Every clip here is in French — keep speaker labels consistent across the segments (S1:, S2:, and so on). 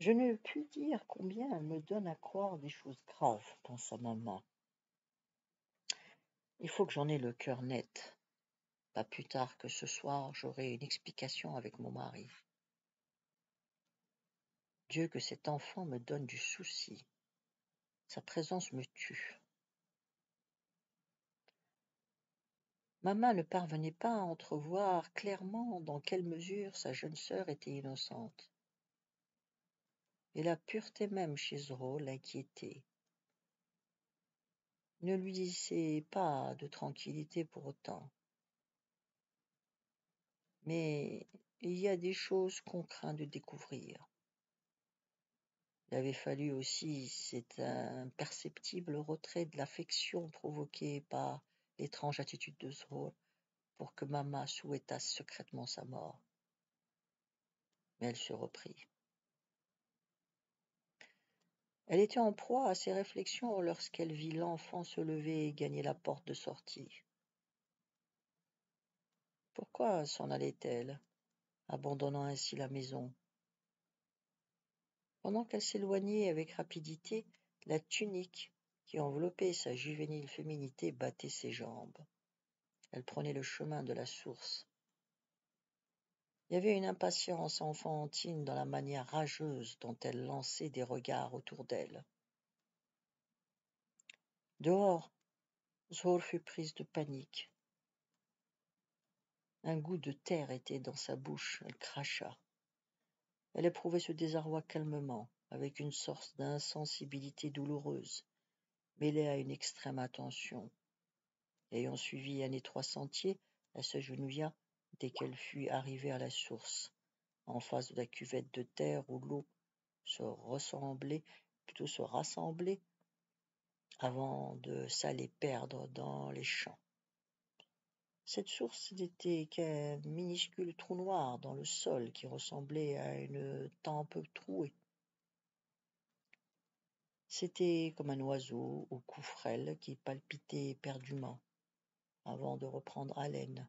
S1: Je ne puis dire combien elle me donne à croire des choses graves, pensa maman. Il faut que j'en aie le cœur net. Pas plus tard que ce soir, j'aurai une explication avec mon mari. Dieu, que cet enfant me donne du souci. Sa présence me tue. Maman ne parvenait pas à entrevoir clairement dans quelle mesure sa jeune sœur était innocente. Et la pureté même chez Zoro l'inquiétait. Ne lui laissait pas de tranquillité pour autant. Mais il y a des choses qu'on craint de découvrir. Il avait fallu aussi cet imperceptible retrait de l'affection provoqué par l'étrange attitude de Zoro pour que maman souhaitât secrètement sa mort. Mais elle se reprit. Elle était en proie à ses réflexions lorsqu'elle vit l'enfant se lever et gagner la porte de sortie. Pourquoi s'en allait-elle, abandonnant ainsi la maison? Pendant qu'elle s'éloignait avec rapidité, la tunique qui enveloppait sa juvénile féminité battait ses jambes. Elle prenait le chemin de la source. Il y avait une impatience enfantine dans la manière rageuse dont elle lançait des regards autour d'elle. Dehors, Zor fut prise de panique. Un goût de terre était dans sa bouche, elle cracha. Elle éprouvait ce désarroi calmement, avec une sorte d'insensibilité douloureuse, mêlée à une extrême attention. Ayant suivi un étroit sentier, elle s'agenouilla dès qu'elle fut arrivée à la source, en face de la cuvette de terre où l'eau se rassemblait avant de s'aller perdre dans les champs. Cette source n'était qu'un minuscule trou noir dans le sol qui ressemblait à une tempe trouée. C'était comme un oiseau au cou frêle qui palpitait éperdument avant de reprendre haleine,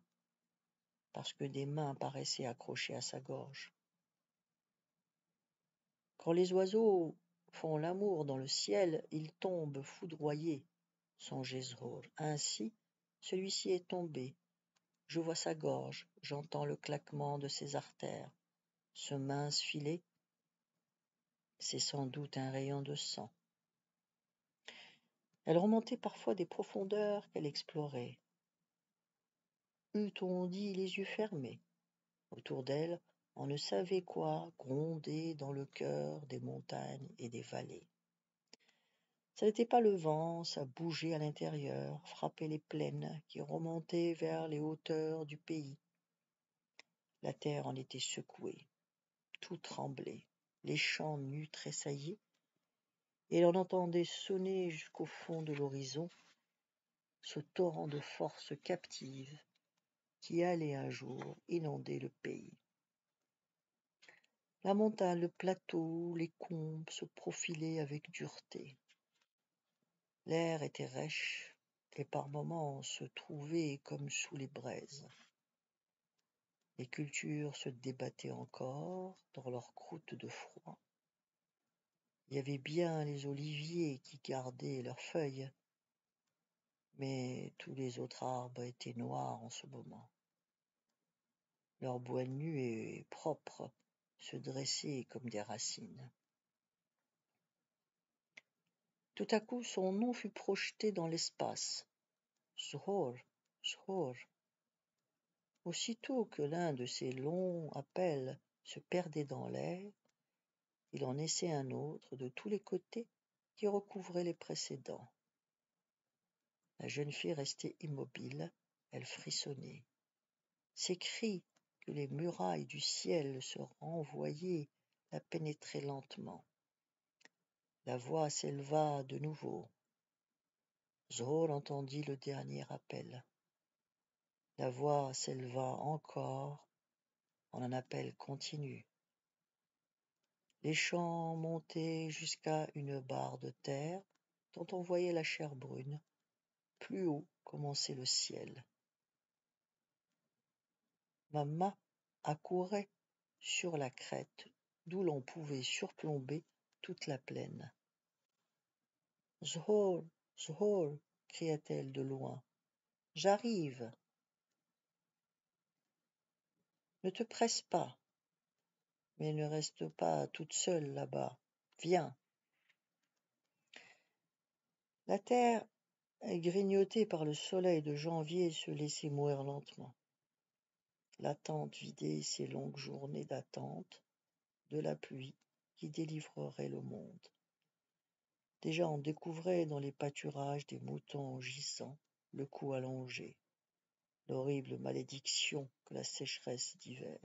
S1: parce que des mains paraissaient accrochées à sa gorge. Quand les oiseaux font l'amour dans le ciel, ils tombent foudroyés, songeait Zhor. Ainsi, celui-ci est tombé. Je vois sa gorge, j'entends le claquement de ses artères. Ce mince filet, c'est sans doute un rayon de sang. Elle remontait parfois des profondeurs qu'elle explorait. Eût-on dit les yeux fermés. Autour d'elle, on ne savait quoi gronder dans le cœur des montagnes et des vallées. Ça n'était pas le vent, ça bougeait à l'intérieur, frappait les plaines qui remontaient vers les hauteurs du pays. La terre en était secouée, tout tremblait, les champs nus tressaillaient, et l'on entendait sonner jusqu'au fond de l'horizon ce torrent de force captive qui allait un jour inonder le pays. La montagne, le plateau, les combes se profilaient avec dureté. L'air était rêche et par moments se trouvait comme sous les braises. Les cultures se débattaient encore dans leur croûte de froid. Il y avait bien les oliviers qui gardaient leurs feuilles, mais tous les autres arbres étaient noirs en ce moment. Leurs bois nus et propres se dressaient comme des racines. Tout à coup, son nom fut projeté dans l'espace. Zhor, Zhor. Aussitôt que l'un de ces longs appels se perdait dans l'air, il en naissait un autre de tous les côtés qui recouvrait les précédents. La jeune fille restait immobile, elle frissonnait. Ces cris que les murailles du ciel se renvoyaient la pénétraient lentement. La voix s'éleva de nouveau. Zhor entendit le dernier appel. La voix s'éleva encore en un appel continu. Les champs montaient jusqu'à une barre de terre dont on voyait la chair brune. Plus haut commençait le ciel. Maman accourait sur la crête d'où l'on pouvait surplomber toute la plaine. « Zhor, Zhor » cria-t-elle de loin. « J'arrive. » « Ne te presse pas, mais ne reste pas toute seule là-bas. Viens. » La terre, grignotée par le soleil de janvier, se laissait mourir lentement. L'attente vidait ses longues journées d'attente de la pluie qui délivrerait le monde. Déjà on découvrait dans les pâturages des moutons gisants, le cou allongé, l'horrible malédiction que la sécheresse d'hiver.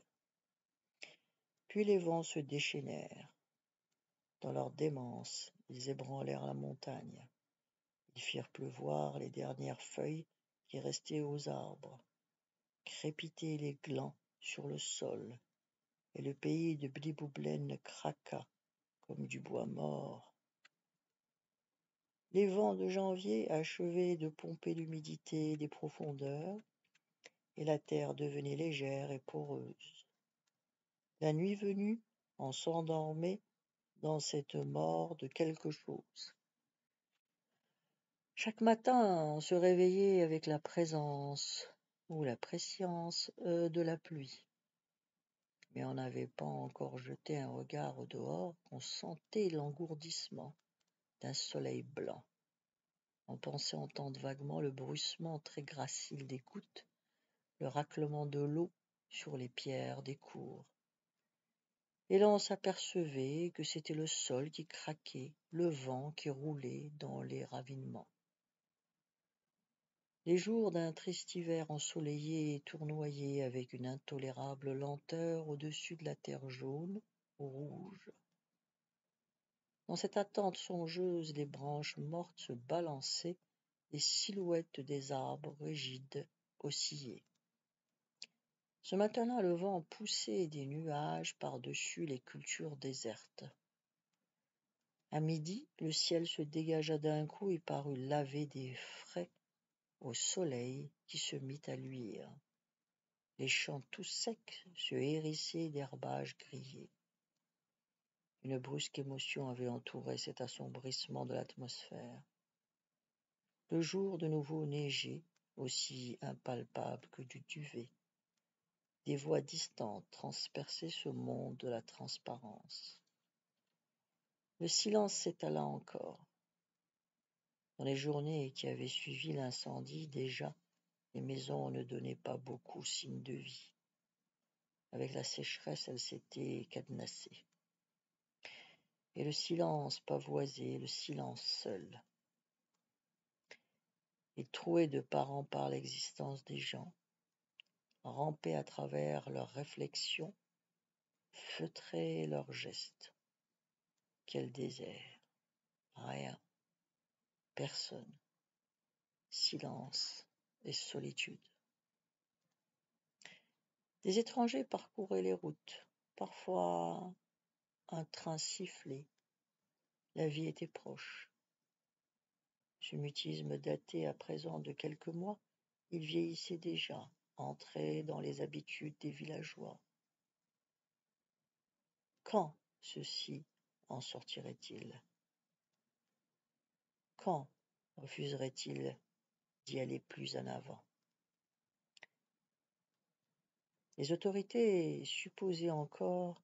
S1: Puis les vents se déchaînèrent. Dans leur démence, ils ébranlèrent la montagne. Ils firent pleuvoir les dernières feuilles qui restaient aux arbres, crépiter les glands sur le sol, et le pays de Bliboublen craqua comme du bois mort. Les vents de janvier achevaient de pomper l'humidité des profondeurs, et la terre devenait légère et poreuse. La nuit venue, on s'endormait dans cette mort de quelque chose. Chaque matin, on se réveillait avec la présence ou la prescience de la pluie. Mais on n'avait pas encore jeté un regard au dehors qu'on sentait l'engourdissement d'un soleil blanc. On pensait entendre vaguement le bruissement très gracile des gouttes, le raclement de l'eau sur les pierres des cours. Et l'on s'apercevait que c'était le sol qui craquait, le vent qui roulait dans les ravinements. Les jours d'un triste hiver ensoleillé tournoyaient avec une intolérable lenteur au-dessus de la terre jaune ou rouge. Dans cette attente songeuse, les branches mortes se balançaient, les silhouettes des arbres rigides oscillaient. Ce matin-là, le vent poussait des nuages par-dessus les cultures désertes. À midi, le ciel se dégagea d'un coup et parut laver des frais au soleil qui se mit à luire. Les champs tout secs se hérissaient d'herbages grillés. Une brusque émotion avait entouré cet assombrissement de l'atmosphère. Le jour de nouveau neigeait, aussi impalpable que du duvet. Des voix distantes transperçaient ce monde de la transparence. Le silence s'étala encore. Dans les journées qui avaient suivi l'incendie, déjà, les maisons ne donnaient pas beaucoup signe de vie. Avec la sécheresse, elles s'étaient cadenassées. Et le silence pavoisé, le silence seul. Il trouait de part en part l'existence des gens, rampait à travers leurs réflexions, feutrait leurs gestes. Quel désert! Rien, personne, silence et solitude. Des étrangers parcouraient les routes, parfois un train sifflait. La vie était proche. Ce mutisme datait à présent de quelques mois, il vieillissait déjà, entrait dans les habitudes des villageois. Quand ceux-ci en sortiraient-ils? Quand refuseraient-ils d'y aller plus en avant? Les autorités supposaient encore,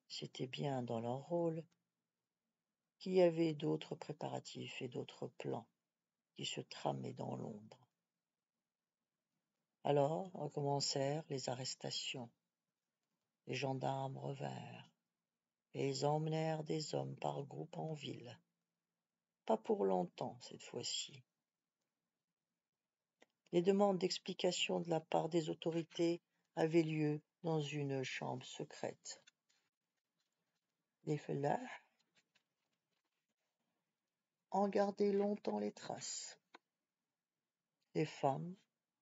S1: c'était bien dans leur rôle, qu'il y avait d'autres préparatifs et d'autres plans qui se tramaient dans l'ombre. Alors recommencèrent les arrestations. Les gendarmes revinrent et ils emmenèrent des hommes par groupes en ville. Pas pour longtemps cette fois-ci. Les demandes d'explication de la part des autorités avaient lieu dans une chambre secrète. Les fellahs en gardaient longtemps les traces. Les femmes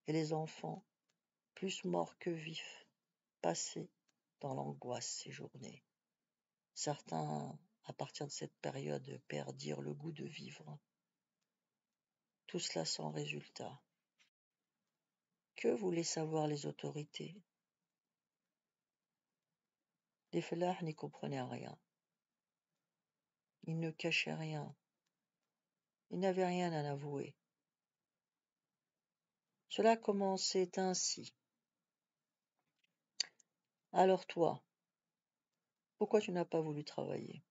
S1: et les enfants, plus morts que vifs, passaient dans l'angoisse ces journées. Certains, à partir de cette période, perdirent le goût de vivre. Tout cela sans résultat. Que voulaient savoir les autorités? Les fellahs n'y comprenaient rien. Ils ne cachaient rien. Ils n'avaient rien à avouer. Cela commençait ainsi. Alors toi, pourquoi tu n'as pas voulu travailler?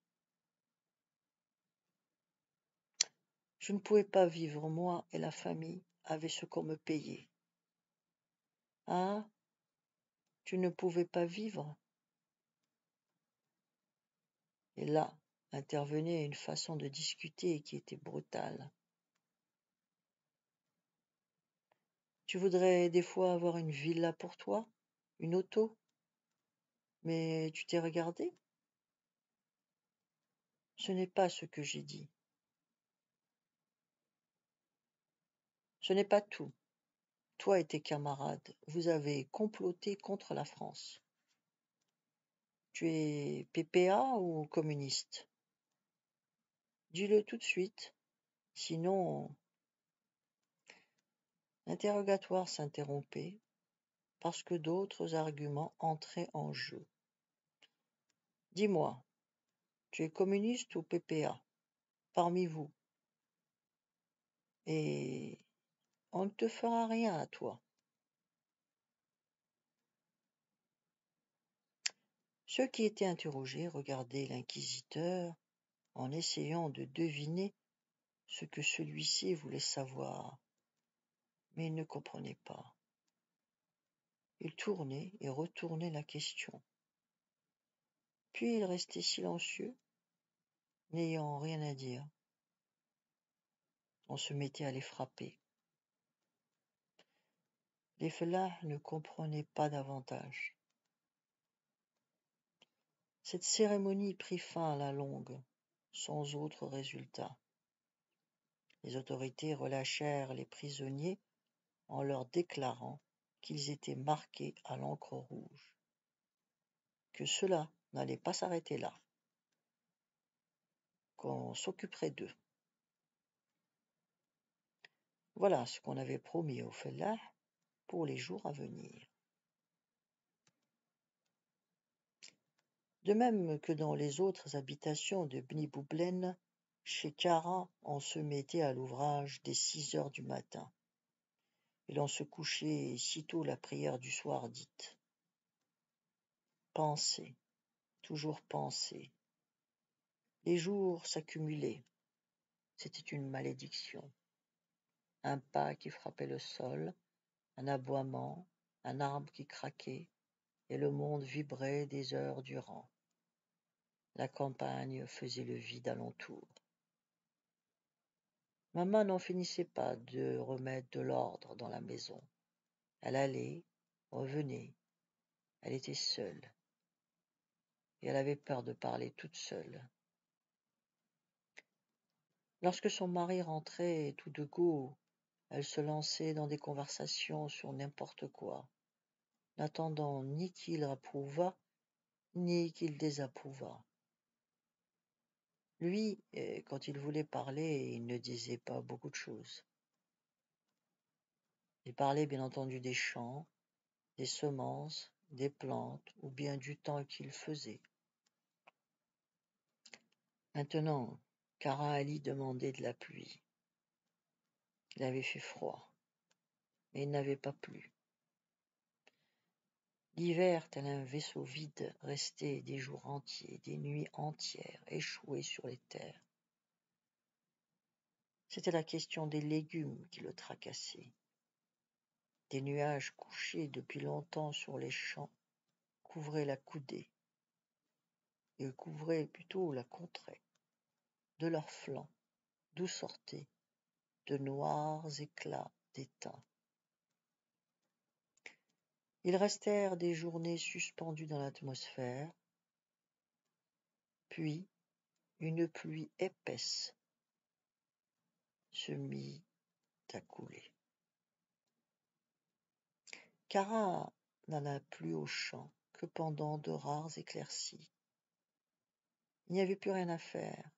S1: Je ne pouvais pas vivre, moi et la famille, avec ce qu'on me payait. Ah, tu ne pouvais pas vivre? Et là intervenait une façon de discuter qui était brutale. Tu voudrais des fois avoir une villa pour toi, une auto, mais tu t'es regardé? Ce n'est pas ce que j'ai dit. Ce n'est pas tout. Toi et tes camarades, vous avez comploté contre la France. Tu es PPA ou communiste? Dis-le tout de suite, sinon l'interrogatoire s'interrompait parce que d'autres arguments entraient en jeu. Dis-moi, tu es communiste ou PPA parmi vous? Et on ne te fera rien à toi. Ceux qui étaient interrogés regardaient l'inquisiteur en essayant de deviner ce que celui-ci voulait savoir, mais ils ne comprenaient pas. Il tournait et retournait la question. Puis il restait silencieux, n'ayant rien à dire. On se mettait à les frapper. Les fellahs ne comprenaient pas davantage. Cette cérémonie prit fin à la longue, sans autre résultat. Les autorités relâchèrent les prisonniers en leur déclarant qu'ils étaient marqués à l'encre rouge, que cela n'allait pas s'arrêter là, qu'on s'occuperait d'eux. Voilà ce qu'on avait promis aux fellahs pour les jours à venir. De même que dans les autres habitations de Bni Boublen, chez Kara, on se mettait à l'ouvrage dès 6 heures du matin, et l'on se couchait sitôt la prière du soir dite. Penser, toujours penser. Les jours s'accumulaient. C'était une malédiction. Un pas qui frappait le sol, un aboiement, un arbre qui craquait, et le monde vibrait des heures durant. La campagne faisait le vide alentour. Maman n'en finissait pas de remettre de l'ordre dans la maison. Elle allait, revenait, elle était seule, et elle avait peur de parler toute seule. Lorsque son mari rentrait, tout de go, elle se lançait dans des conversations sur n'importe quoi, n'attendant ni qu'il approuvât, ni qu'il désapprouvât. Lui, quand il voulait parler, il ne disait pas beaucoup de choses. Il parlait bien entendu des champs, des semences, des plantes, ou bien du temps qu'il faisait. Maintenant, Kara Ali demandait de la pluie. Il avait fait froid, mais il n'avait pas plu. L'hiver, tel un vaisseau vide, restait des jours entiers, des nuits entières, échoué sur les terres. C'était la question des légumes qui le tracassait. Des nuages couchés depuis longtemps sur les champs couvraient la coudée, et couvraient plutôt la contrée. De leurs flancs, d'où sortaient de noirs éclats d'étain. Ils restèrent des journées suspendus dans l'atmosphère, puis une pluie épaisse se mit à couler. Kara n'alla plus au champ que pendant de rares éclaircies. Il n'y avait plus rien à faire.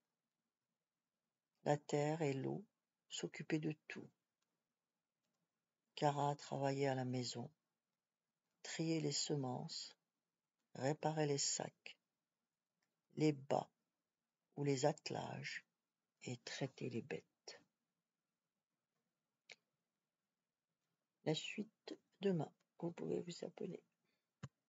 S1: La terre et l'eau s'occupaient de tout. Kara travaillait à la maison, triait les semences, réparer les sacs, les bâts ou les attelages et traiter les bêtes. La suite demain. Vous pouvez vous abonner.